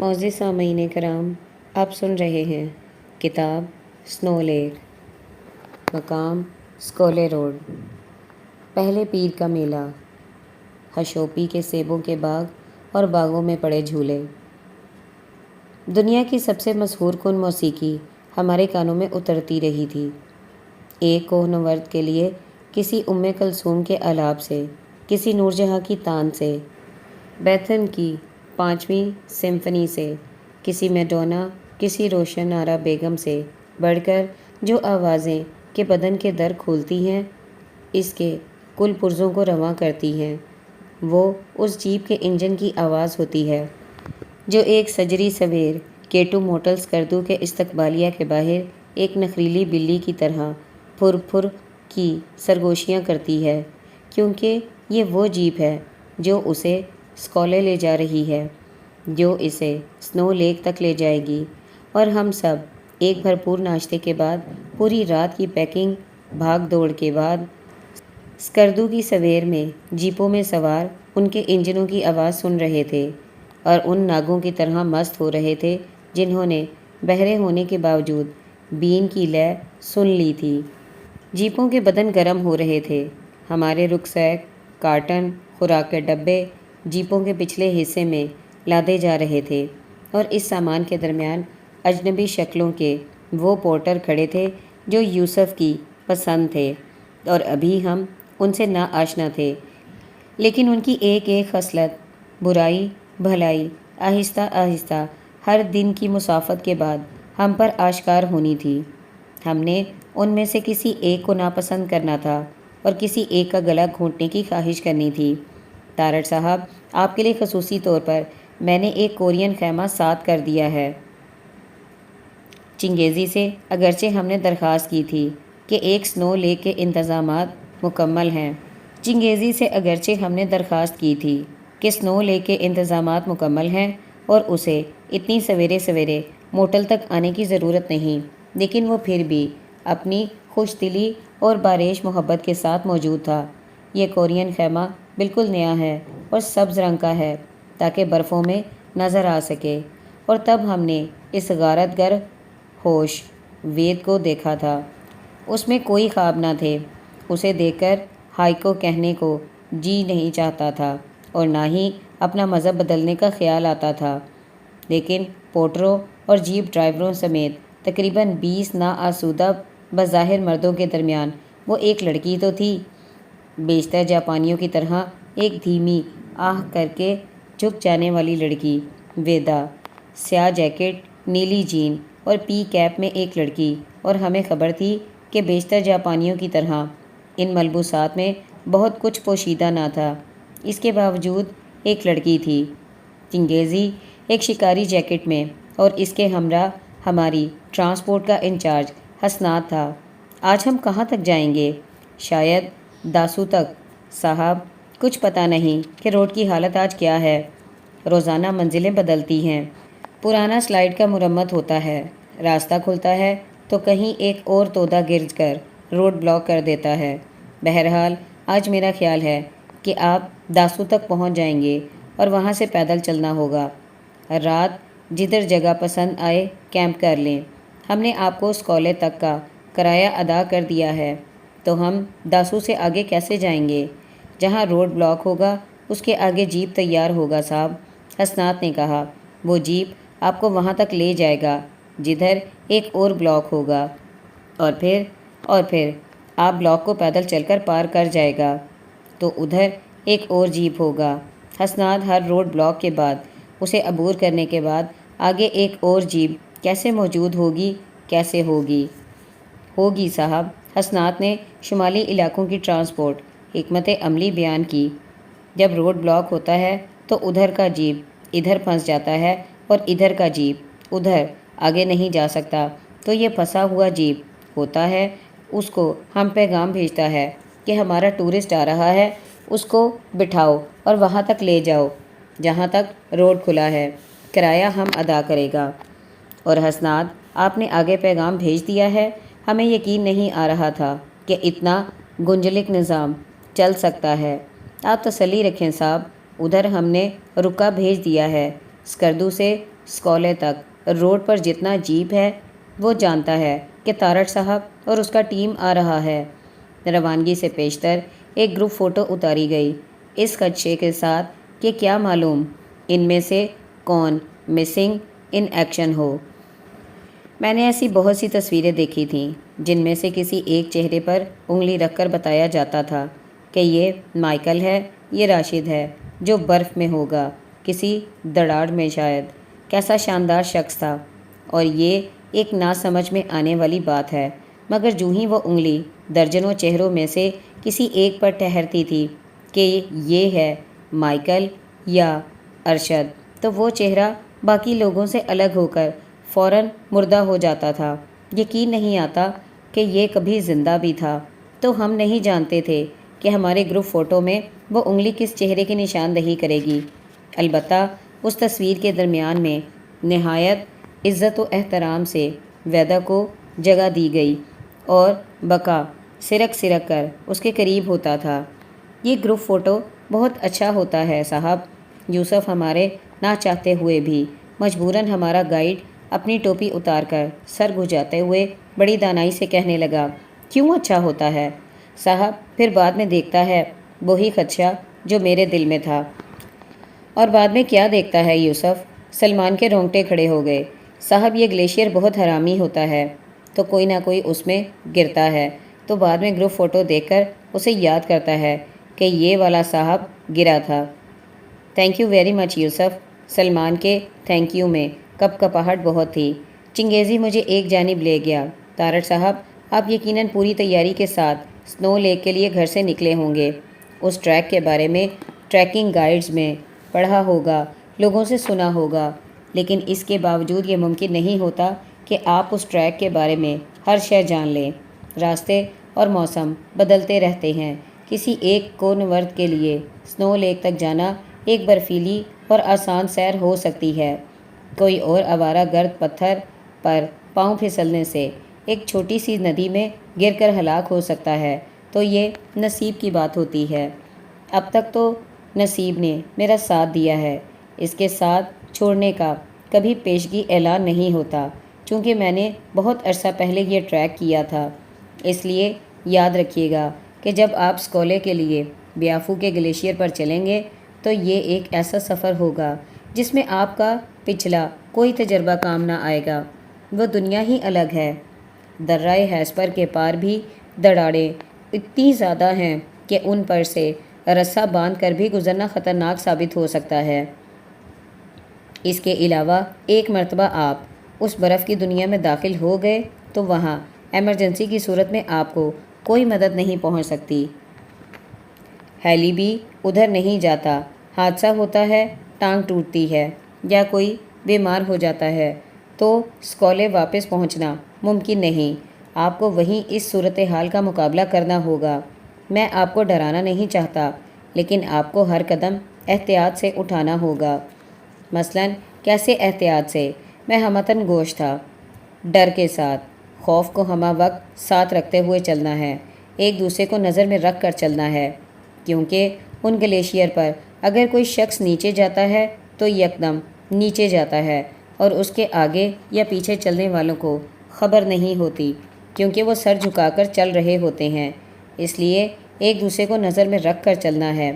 معزز سامعین کرام، آپ سن رہے ہیں کتاب سنو لیک، مقام اسکولے روڈ۔ پہلے پیر کا میلہ، ہشوپی کے سیبوں کے باغ اور باغوں میں پڑے جھولے۔ دنیا کی سب سے مسحور کن موسیقی ہمارے کانوں میں اترتی رہی تھی، ایک کوہ نورد کے لیے کسی ام کلثوم کے آلاب سے، کسی نور جہاں کی تان سے، بیتھن کی 5ویں سمفنی سے، کسی میڈونا، کسی روشن آرا بیگم سے بڑھ کر جو آوازیں کہ بدن کے در کھولتی ہیں، اس کے کل پرزوں کو رواں کرتی ہیں، وہ اس جیپ کے انجن کی آواز ہوتی ہے جو ایک سجری سویر کیٹو موٹلز کردو کے استقبالیہ کے باہر ایک نخریلی بلی کی طرح پھر پھر کی سرگوشیاں کرتی ہے، کیونکہ یہ وہ جیپ ہے جو اسے اسکولے لے جا رہی ہے، جو اسے سنو لیک تک لے جائے گی۔ اور ہم سب ایک بھرپور ناشتے کے بعد، پوری رات کی پیکنگ بھاگ دوڑ کے بعد، اسکردو کی سویر میں جیپوں میں سوار ان کے انجنوں کی آواز سن رہے تھے اور ان ناگوں کی طرح مست ہو رہے تھے جنہوں نے بہرے ہونے کے باوجود بین کی لے سن لی تھی۔ جیپوں کے بدن گرم ہو رہے تھے، ہمارے رکسیک، کارٹن، خوراک کے ڈبے جیپوں کے پچھلے حصے میں لادے جا رہے تھے، اور اس سامان کے درمیان اجنبی شکلوں کے وہ پورٹر کھڑے تھے جو یوسف کی پسند تھے، اور ابھی ہم ان سے نا آشنا تھے، لیکن ان کی ایک ایک خصلت، برائی بھلائی، آہستہ آہستہ ہر دن کی مسافت کے بعد ہم پر آشکار ہونی تھی۔ ہم نے ان میں سے کسی ایک کو ناپسند کرنا تھا اور کسی ایک کا گلا گھونٹنے کی خواہش کرنی تھی۔ تارڑ صاحب، آپ کے لیے خصوصی طور پر میں نے ایک کورین خیمہ ساتھ کر دیا ہے۔ چنگیزی سے اگرچہ ہم نے درخواست کی تھی کہ ایک سنو لیک کے انتظامات مکمل ہیں، چنگیزی سے اگرچہ ہم نے درخواست کی تھی کہ سنو لیک کے انتظامات مکمل ہیں اور اسے اتنی سویرے سویرے موٹل تک آنے کی ضرورت نہیں، لیکن وہ پھر بھی اپنی خوش دلی اور بارش محبت کے ساتھ موجود تھا۔ یہ کورین خیمہ بالکل نیا ہے اور سبز رنگ کا ہے تاکہ برفوں میں نظر آ سکے، اور تب ہم نے اس غارت گر ہوش وید کو دیکھا تھا۔ اس میں کوئی خواب نہ تھے، اسے دیکھ کر ہائیکو کہنے کو جی نہیں چاہتا تھا اور نہ ہی اپنا مذہب بدلنے کا خیال آتا تھا، لیکن پورٹروں اور جیپ ڈرائیوروں سمیت تقریباً 20 ناآسودہ بظاہر مردوں کے درمیان وہ ایک لڑکی تو تھی، بیشتر جاپانیوں کی طرح ایک دھیمی آہ کر کے جھک جانے والی لڑکی، ویدا، سیاہ جیکٹ، نیلی جین اور پی کیپ میں ایک لڑکی، اور ہمیں خبر تھی کہ بیشتر جاپانیوں کی طرح ان ملبوسات میں بہت کچھ پوشیدہ نہ تھا۔ اس کے باوجود ایک لڑکی تھی۔ چنگیزی ایک شکاری جیکٹ میں، اور اس کے ہمراہ ہماری ٹرانسپورٹ کا انچارج حسنات تھا۔ آج ہم کہاں تک جائیں گے؟ شاید داسو تک، صاحب۔ کچھ پتہ نہیں کہ روڈ کی حالت آج کیا ہے۔ روزانہ منزلیں بدلتی ہیں، پرانا سلائیڈ کا مرمت ہوتا ہے، راستہ کھلتا ہے تو کہیں ایک اور تودا گر کر روڈ بلاک کر دیتا ہے۔ بہرحال آج میرا خیال ہے کہ آپ داسو تک پہنچ جائیں گے اور وہاں سے پیدل چلنا ہوگا۔ رات جدھر جگہ پسند آئے کیمپ کر لیں۔ ہم نے آپ کو اسکولے تک کا کرایہ ادا کر دیا ہے، تو ہم داسو سے آگے کیسے جائیں گے؟ جہاں روڈ بلاک ہوگا اس کے آگے جیپ تیار ہوگا صاحب، حسنات نے کہا۔ وہ جیپ آپ کو وہاں تک لے جائے گا جدھر ایک اور بلاک ہوگا، اور پھر آپ بلاک کو پیدل چل کر پار کر جائے گا تو ادھر ایک اور جیپ ہوگا۔ حسنات، ہر روڈ بلاک کے بعد، اسے عبور کرنے کے بعد آگے ایک اور جیپ کیسے موجود ہوگی؟ کیسے ہوگی؟ ہوگی صاحب، حسنات نے شمالی علاقوں کی ٹرانسپورٹ حکمت عملی بیان کی۔ جب روڈ بلاک ہوتا ہے تو ادھر کا جیپ ادھر پھنس جاتا ہے اور ادھر کا جیپ ادھر آگے نہیں جا سکتا، تو یہ پھنسا ہوا جیپ ہوتا ہے، اس کو ہم پیغام بھیجتا ہے کہ ہمارا ٹورسٹ آ رہا ہے، اس کو بٹھاؤ اور وہاں تک لے جاؤ جہاں تک روڈ کھلا ہے، کرایہ ہم ادا کرے گا۔ اور حسنات، آپ نے آگے پیغام بھیج دیا ہے؟ ہمیں یقین نہیں آ رہا تھا کہ اتنا گنجلک نظام چل سکتا ہے۔ آپ تسلی رکھیں صاحب، ادھر ہم نے رکا بھیج دیا ہے، اسکردو سے اسکولے تک روڈ پر جتنا جیپ ہے وہ جانتا ہے کہ تارڑ صاحب اور اس کا ٹیم آ رہا ہے۔ روانگی سے پیشتر ایک گروپ فوٹو اتاری گئی، اس خدشے کے ساتھ کہ کیا معلوم ان میں سے کون مسنگ ان ایکشن ہو۔ میں نے ایسی بہت سی تصویریں دیکھی تھیں جن میں سے کسی ایک چہرے پر انگلی رکھ کر بتایا جاتا تھا کہ یہ مائیکل ہے، یہ راشد ہے جو برف میں ہوگا، کسی دڑاڑ میں شاید۔ کیسا شاندار شخص تھا، اور یہ ایک نا سمجھ میں آنے والی بات ہے، مگر جو ہی وہ انگلی درجنوں چہروں میں سے کسی ایک پر ٹھہرتی تھی کہ یہ ہے مائیکل یا ارشد، تو وہ چہرہ باقی لوگوں سے الگ ہو کر فوراً مردہ ہو جاتا تھا۔ یقین نہیں آتا کہ یہ کبھی زندہ بھی تھا۔ تو ہم نہیں جانتے تھے کہ ہمارے گروپ فوٹو میں وہ انگلی کس چہرے کی نشاندہی کرے گی۔ البتہ اس تصویر کے درمیان میں نہایت عزت و احترام سے ویدا کو جگہ دی گئی اور بقا سرک سرک کر اس کے قریب ہوتا تھا۔ یہ گروپ فوٹو بہت اچھا ہوتا ہے صاحب، یوسف ہمارے نہ چاہتے ہوئے بھی مجبوراً ہمارا گائیڈ اپنی ٹوپی اتار کر سر گھجاتے ہوئے بڑی دانائی سے کہنے لگا۔ کیوں اچھا ہوتا ہے صاحب؟ پھر بعد میں دیکھتا ہے وہی خدشہ جو میرے دل میں تھا۔ اور بعد میں کیا دیکھتا ہے یوسف؟ سلمان کے رونگٹے کھڑے ہو گئے۔ صاحب یہ گلیشیئر بہت حرامی ہوتا ہے، تو کوئی نہ کوئی اس میں گرتا ہے، تو بعد میں گروپ فوٹو دیکھ کر اسے یاد کرتا ہے کہ یہ والا صاحب گرا تھا۔ تھینک یو ویری مچ یوسف۔ سلمان کے تھینک یو میں کپ کپاہٹ بہت تھی۔ چنگیزی مجھے ایک جانب لے گیا۔ تارڑ صاحب، آپ یقیناً پوری تیاری کے ساتھ سنو لیک کے لیے گھر سے نکلے ہوں گے۔ اس ٹریک کے بارے میں ٹریکنگ گائیڈز میں پڑھا ہوگا، لوگوں سے سنا ہوگا، لیکن اس کے باوجود یہ ممکن نہیں ہوتا کہ آپ اس ٹریک کے بارے میں ہر شے جان لیں۔ راستے اور موسم بدلتے رہتے ہیں۔ کسی ایک کونورد کے لیے سنو لیک تک جانا ایک برفیلی اور آسان سیر ہو سکتی ہے، کوئی اور آوارہ گرد پتھر پر پاؤں پھسلنے سے ایک چھوٹی سی ندی میں گر کر ہلاک ہو سکتا ہے، تو یہ نصیب کی بات ہوتی ہے۔ اب تک تو نصیب نے میرا ساتھ دیا ہے، اس کے ساتھ چھوڑنے کا کبھی پیشگی اعلان نہیں ہوتا، چونکہ میں نے بہت عرصہ پہلے یہ ٹریک کیا تھا۔ اس لیے یاد رکھیے گا کہ جب آپ اسکولے کے لیے بیافو کے گلیشیئر پر چلیں گے تو یہ ایک ایسا سفر ہوگا جس میں آپ کا پچھلا کوئی تجربہ کام نہ آئے گا۔ وہ دنیا ہی الگ ہے۔ درہ ہیسپر کے پار بھی دڑاڑیں اتنی زیادہ ہیں کہ ان پر سے رسہ باندھ کر بھی گزرنا خطرناک ثابت ہو سکتا ہے۔ اس کے علاوہ ایک مرتبہ آپ اس برف کی دنیا میں داخل ہو گئے تو وہاں ایمرجنسی کی صورت میں آپ کو کوئی مدد نہیں پہنچ سکتی۔ ہیلی بھی ادھر نہیں جاتا، حادثہ ہوتا ہے، ٹانگ ٹوٹتی ہے یا کوئی بیمار ہو جاتا ہے تو اسکولے واپس پہنچنا ممکن نہیں۔ آپ کو وہیں اس صورتحال کا مقابلہ کرنا ہوگا۔ میں آپ کو ڈرانا نہیں چاہتا، لیکن آپ کو ہر قدم احتیاط سے اٹھانا ہوگا۔ مثلاً کیسے احتیاط سے؟ میں ہمتن گوش تھا۔ ڈر کے ساتھ، خوف کو ہمہ وقت ساتھ رکھتے ہوئے چلنا ہے، ایک دوسرے کو نظر میں رکھ کر چلنا ہے، کیونکہ ان گلیشیئر پر اگر کوئی شخص نیچے جاتا ہے تو یکدم نیچے جاتا ہے اور اس کے آگے یا پیچھے چلنے والوں کو خبر نہیں ہوتی، کیونکہ وہ سر جھکا کر چل رہے ہوتے ہیں۔ اس لیے ایک دوسرے کو نظر میں رکھ کر چلنا ہے۔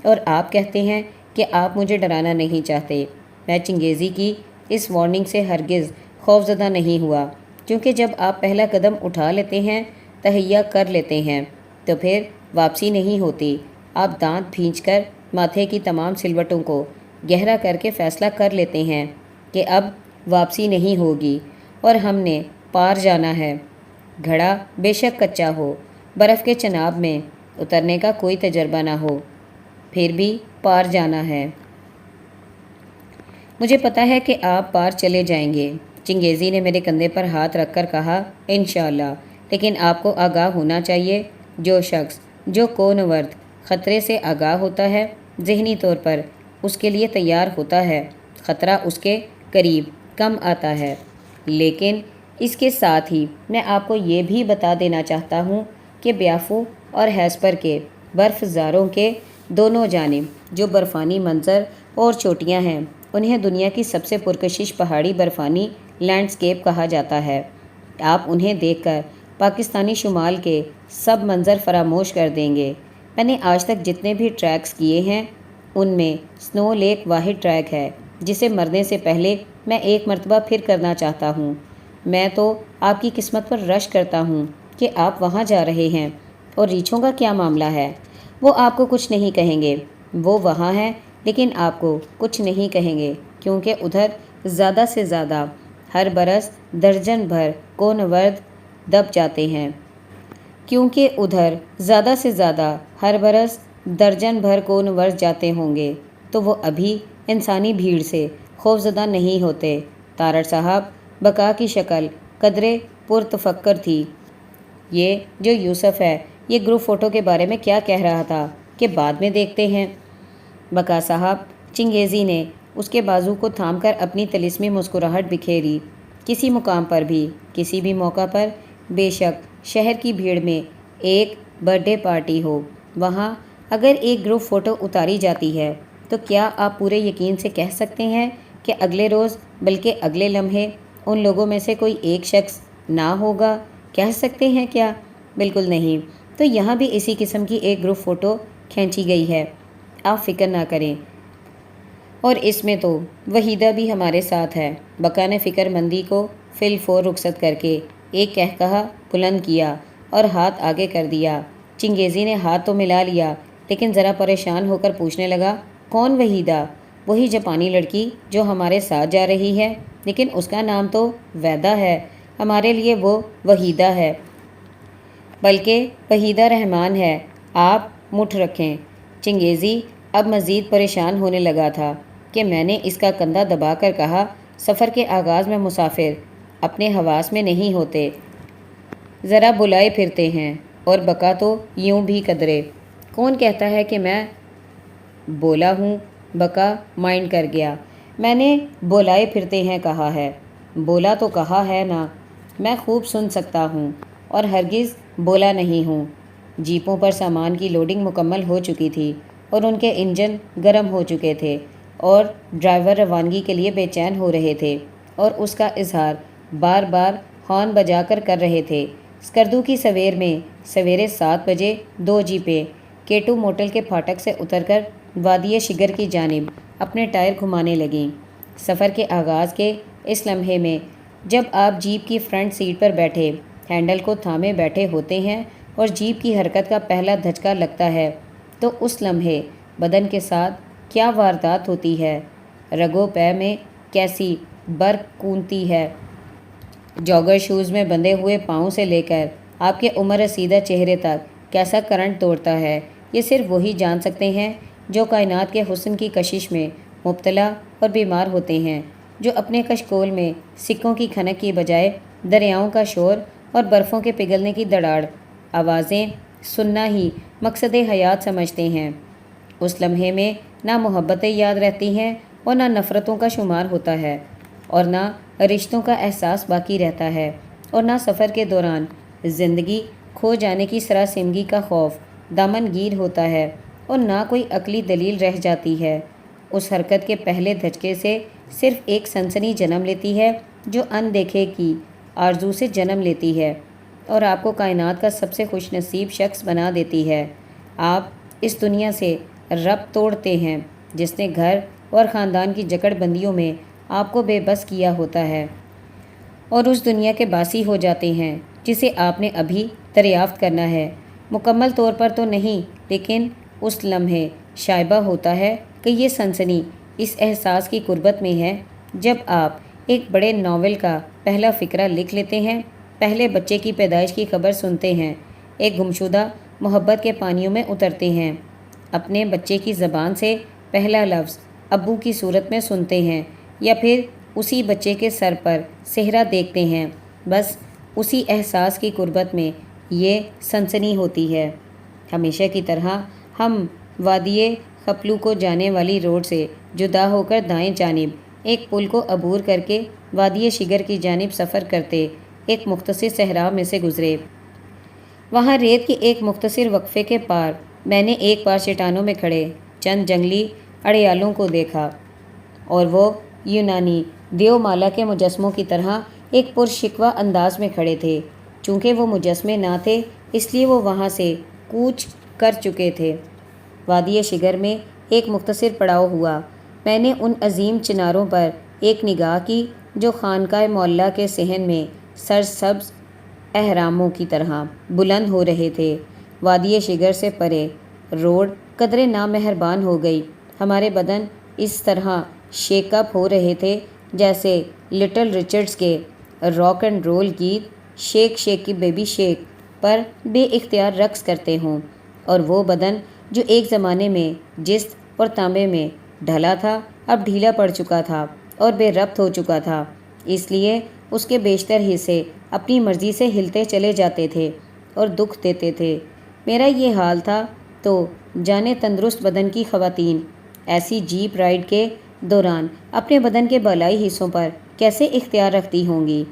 اور آپ کہتے ہیں کہ آپ مجھے ڈرانا نہیں چاہتے۔ میں چنگیزی کی اس وارننگ سے ہرگز خوفزدہ نہیں ہوا، کیونکہ جب آپ پہلا قدم اٹھا لیتے ہیں، تہیا کر لیتے ہیں، تو پھر واپسی نہیں ہوتی۔ آپ دانت بھینچ کر ماتھے کی تمام سلوٹوں کو گہرا کر کے فیصلہ کر لیتے ہیں کہ اب واپسی نہیں ہوگی اور ہم نے پار جانا ہے۔ گھڑا بے شک کچا ہو، برف کے چناب میں اترنے کا کوئی تجربہ نہ ہو، پھر بھی پار جانا ہے۔ مجھے پتہ ہے کہ آپ پار چلے جائیں گے۔ چنگیزی نے میرے کندھے پر ہاتھ رکھ کر کہا، انشاءاللہ، لیکن آپ کو آگاہ ہونا چاہیے۔ جو شخص جو کونورد خطرے سے آگاہ ہوتا ہے، ذہنی طور پر اس کے لیے تیار ہوتا ہے، خطرہ اس کے قریب کم آتا ہے۔ لیکن اس کے ساتھ ہی میں آپ کو یہ بھی بتا دینا چاہتا ہوں کہ بیافو اور ہیسپر کے برف زاروں کے دونوں جانب جو برفانی منظر اور چوٹیاں ہیں، انہیں دنیا کی سب سے پرکشش پہاڑی برفانی لینڈسکیپ کہا جاتا ہے۔ آپ انہیں دیکھ کر پاکستانی شمال کے سب منظر فراموش کر دیں گے۔ میں نے آج تک جتنے بھی ٹریکس کیے ہیں ان میں سنو لیک واحد ٹریک ہے جسے مرنے سے پہلے میں ایک مرتبہ پھر کرنا چاہتا ہوں۔ میں تو آپ کی قسمت پر رشک کرتا ہوں کہ آپ وہاں جا رہے ہیں۔ اور ریچھوں کا کیا معاملہ ہے؟ وہ آپ کو کچھ نہیں کہیں گے۔ وہ وہاں ہیں لیکن آپ کو کچھ نہیں کہیں گے کیونکہ ادھر زیادہ سے زیادہ ہر برس درجن بھر کونورد دب جاتے ہیں۔ کیونکہ ادھر زیادہ سے زیادہ ہر برس درجن بھر کونورد جاتے ہوں گے تو وہ ابھی انسانی بھیڑ سے خوفزدہ نہیں ہوتے۔ تارڑ صاحب بقا کی شکل قدرے پرتفکر تھی۔ یہ جو یوسف ہے یہ گروپ فوٹو کے بارے میں کیا کہہ رہا تھا کہ بعد میں دیکھتے ہیں؟ بقا صاحب، چنگیزی نے اس کے بازو کو تھام کر اپنی طلسمی مسکراہٹ بکھیری۔ کسی مقام پر بھی، کسی بھی موقع پر، بے شک شہر کی بھیڑ میں ایک برتھ ڈے پارٹی ہو، وہاں اگر ایک گروپ فوٹو اتاری جاتی ہے تو کیا آپ پورے یقین سے کہہ سکتے ہیں کہ اگلے روز بلکہ اگلے لمحے ان لوگوں میں سے کوئی ایک شخص نہ ہوگا؟ کہہ سکتے ہیں کیا؟ بالکل نہیں۔ تو یہاں بھی اسی قسم کی ایک گروپ فوٹو کھینچی گئی ہے، آپ فکر نہ کریں۔ اور اس میں تو وحیدہ بھی ہمارے ساتھ ہے۔ بقا نے فکر مندی کو فی الفور رخصت کر کے ایک کہا بلند کیا اور ہاتھ آگے کر دیا۔ چنگیزی نے ہاتھ تو ملا لیا لیکن ذرا پریشان ہو کر پوچھنے لگا، کون وحیدہ؟ وہی جاپانی لڑکی جو ہمارے ساتھ جا رہی ہے، لیکن اس کا نام تو ویدا ہے۔ ہمارے لیے وہ وحیدہ ہے، بلکہ وحیدہ رحمان ہے۔ آپ مٹھ رکھیں۔ چنگیزی اب مزید پریشان ہونے لگا تھا کہ میں نے اس کا کندھا دبا کر کہا، سفر کے آغاز میں مسافر اپنے حواس میں نہیں ہوتے، ذرا بلائے پھرتے ہیں۔ اور بقا تو یوں بھی قدرے۔ کون کہتا ہے کہ میں بولا ہوں؟ بقا مائنڈ کر گیا۔ میں نے بولائے پھرتے ہیں کہا ہے، بولا تو کہا ہے نا، میں خوب سن سکتا ہوں اور ہرگز بولا نہیں ہوں۔ جیپوں پر سامان کی لوڈنگ مکمل ہو چکی تھی اور ان کے انجن گرم ہو چکے تھے اور ڈرائیور روانگی کے لیے بے چین ہو رہے تھے اور اس کا اظہار بار بار ہارن بجا کر رہے تھے۔ اسکردو کی سویر میں سویرے 7 بجے 2 جیپیں کیٹو موٹل کے پھاٹک سے اتر کر وادی شگر کی جانب اپنے ٹائر گھمانے لگیں۔ سفر کے آغاز کے اس لمحے میں جب آپ جیپ کی فرنٹ سیٹ پر بیٹھے ہینڈل کو تھامے بیٹھے ہوتے ہیں اور جیپ کی حرکت کا پہلا دھچکا لگتا ہے تو اس لمحے بدن کے ساتھ کیا واردات ہوتی ہے، رگو پے میں کیسی برق کونتی ہے، جاگر شوز میں بندھے ہوئے پاؤں سے لے کر آپ کے عمر رسیدہ چہرے تک کیسا کرنٹ دوڑتا ہے، یہ صرف وہی جان سکتے ہیں جو کائنات کے حسن کی کشش میں مبتلا اور بیمار ہوتے ہیں، جو اپنے کشکول میں سکوں کی کھنک کی بجائے دریاؤں کا شور اور برفوں کے پگھلنے کی دڑاڑ آوازیں سننا ہی مقصد حیات سمجھتے ہیں۔ اس لمحے میں نہ محبتیں یاد رہتی ہیں اور نہ نفرتوں کا شمار ہوتا ہے اور نہ رشتوں کا احساس باقی رہتا ہے اور نہ سفر کے دوران زندگی کھو جانے کی سراسیمگی کا خوف دامن گیر ہوتا ہے اور نہ کوئی عقلی دلیل رہ جاتی ہے۔ اس حرکت کے پہلے دھچکے سے صرف ایک سنسنی جنم لیتی ہے جو اندیکھے کی آرزو سے جنم لیتی ہے اور آپ کو کائنات کا سب سے خوش نصیب شخص بنا دیتی ہے۔ آپ اس دنیا سے ربط توڑتے ہیں جس نے گھر اور خاندان کی جکڑ بندیوں میں آپ کو بے بس کیا ہوتا ہے اور اس دنیا کے باسی ہو جاتے ہیں جسے آپ نے ابھی دریافت کرنا ہے۔ مکمل طور پر تو نہیں، لیکن اس لمحے شائبہ ہوتا ہے کہ یہ سنسنی اس احساس کی قربت میں ہے جب آپ ایک بڑے ناول کا پہلا فقرہ لکھ لیتے ہیں، پہلے بچے کی پیدائش کی خبر سنتے ہیں، ایک گمشدہ محبت کے پانیوں میں اترتے ہیں، اپنے بچے کی زبان سے پہلا لفظ ابو کی صورت میں سنتے ہیں یا پھر اسی بچے کے سر پر صحرا دیکھتے ہیں، بس اسی احساس کی قربت میں یہ سنسنی ہوتی ہے۔ ہمیشہ کی طرح ہم وادی خپلو کو جانے والی روڈ سے جدا ہو کر دائیں جانب ایک پل کو عبور کر کے وادی شگر کی جانب سفر کرتے ایک مختصر صحرا میں سے گزرے۔ وہاں ریت کے ایک مختصر وقفے کے پار میں نے ایک بار چٹانوں میں کھڑے چند جنگلی اڑیالوں کو دیکھا۔ اور وہ یونانی دیومالا کے مجسموں کی طرح ایک پرشکوہ انداز میں کھڑے تھے۔ چونکہ وہ مجسمے نہ تھے اس لیے وہ وہاں سے کوچ کر چکے تھے۔ وادی شگر میں ایک مختصر پڑاؤ ہوا۔ میں نے ان عظیم چناروں پر ایک نگاہ کی جو خانقاہ معلیٰ کے صحن میں سرسبز اہراموں کی طرح بلند ہو رہے تھے۔ وادی شگر سے پرے روڈ قدرے نامہربان ہو گئی۔ ہمارے بدن اس طرح شیک اپ ہو رہے تھے جیسے لٹل رچرڈز کے راک اینڈ رول گیت شیک شیک کی بیبی شیک پر بے اختیار رقص کرتے ہوں، اور وہ بدن جو ایک زمانے میں جست اور تانبے میں ڈھلا تھا اب ڈھیلا پڑ چکا تھا اور بے ربط ہو چکا تھا، اس لیے اس کے بیشتر حصے اپنی مرضی سے ہلتے چلے جاتے تھے اور دکھ دیتے تھے۔ میرا یہ حال تھا تو جانے تندرست بدن کی خواتین ایسی جیپ رائڈ کے دوران اپنے بدن کے بالائی حصوں پر کیسے اختیار رکھتی ہوں گی؟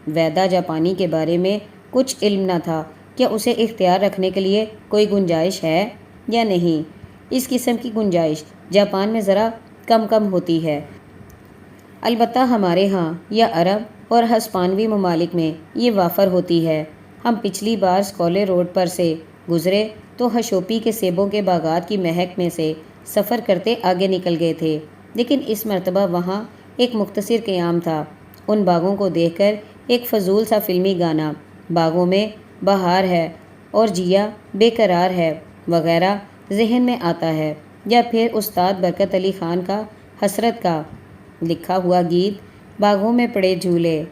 ویدا جاپانی کے بارے میں کچھ علم نہ تھا۔ کیا اسے اختیار رکھنے کے لیے کوئی گنجائش ہے یا نہیں؟ اس قسم کی گنجائش جاپان میں ذرا کم ہوتی ہے، البتہ ہمارے ہاں یا عرب اور ہسپانوی ممالک میں یہ وافر ہوتی ہے۔ ہم پچھلی بار سکولے روڈ پر سے گزرے تو ہشوپی کے سیبوں کے باغات کی مہک میں سے سفر کرتے آگے نکل گئے تھے، لیکن اس مرتبہ وہاں ایک مختصر قیام تھا۔ ان باغوں کو دیکھ کر ایک فضول سا فلمی گانا "باغوں میں بہار ہے اور جیا بے قرار ہے" وغیرہ ذہن میں آتا ہے، یا پھر استاد برکت علی خان کا حسرت کا لکھا ہوا گیت "باغوں میں پڑے جھولے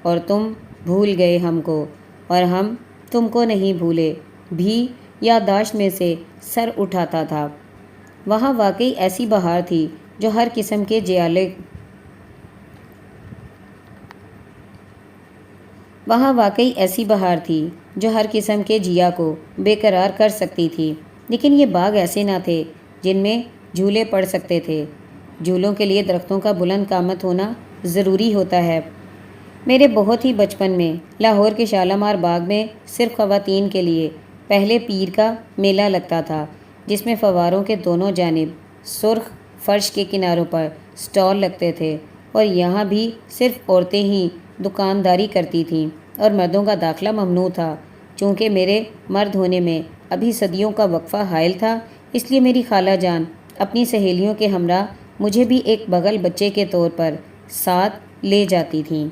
اور تم بھول گئے ہم کو اور ہم تم کو نہیں بھولے" بھی یادداشت میں سے سر اٹھاتا تھا۔ وہاں واقعی ایسی بہار تھی جو ہر قسم کے جیا کو بے قرار کر سکتی تھی، لیکن یہ باغ ایسے نہ تھے جن میں جھولے پڑ سکتے تھے۔ جھولوں کے لیے درختوں کا بلند قامت ہونا ضروری ہوتا ہے۔ میرے بہت ہی بچپن میں لاہور کے شالامار باغ میں صرف خواتین کے لیے پہلے پیر کا میلہ لگتا تھا، جس میں فواروں کے دونوں جانب سرخ فرش کے کناروں پر سٹال لگتے تھے، اور یہاں بھی صرف عورتیں ہی دکانداری کرتی تھیں اور مردوں کا داخلہ ممنوع تھا۔ چونکہ میرے مرد ہونے میں ابھی صدیوں کا وقفہ حائل تھا، اس لیے میری خالہ جان اپنی سہیلیوں کے ہمراہ مجھے بھی ایک بغل بچے کے طور پر ساتھ لے جاتی تھیں۔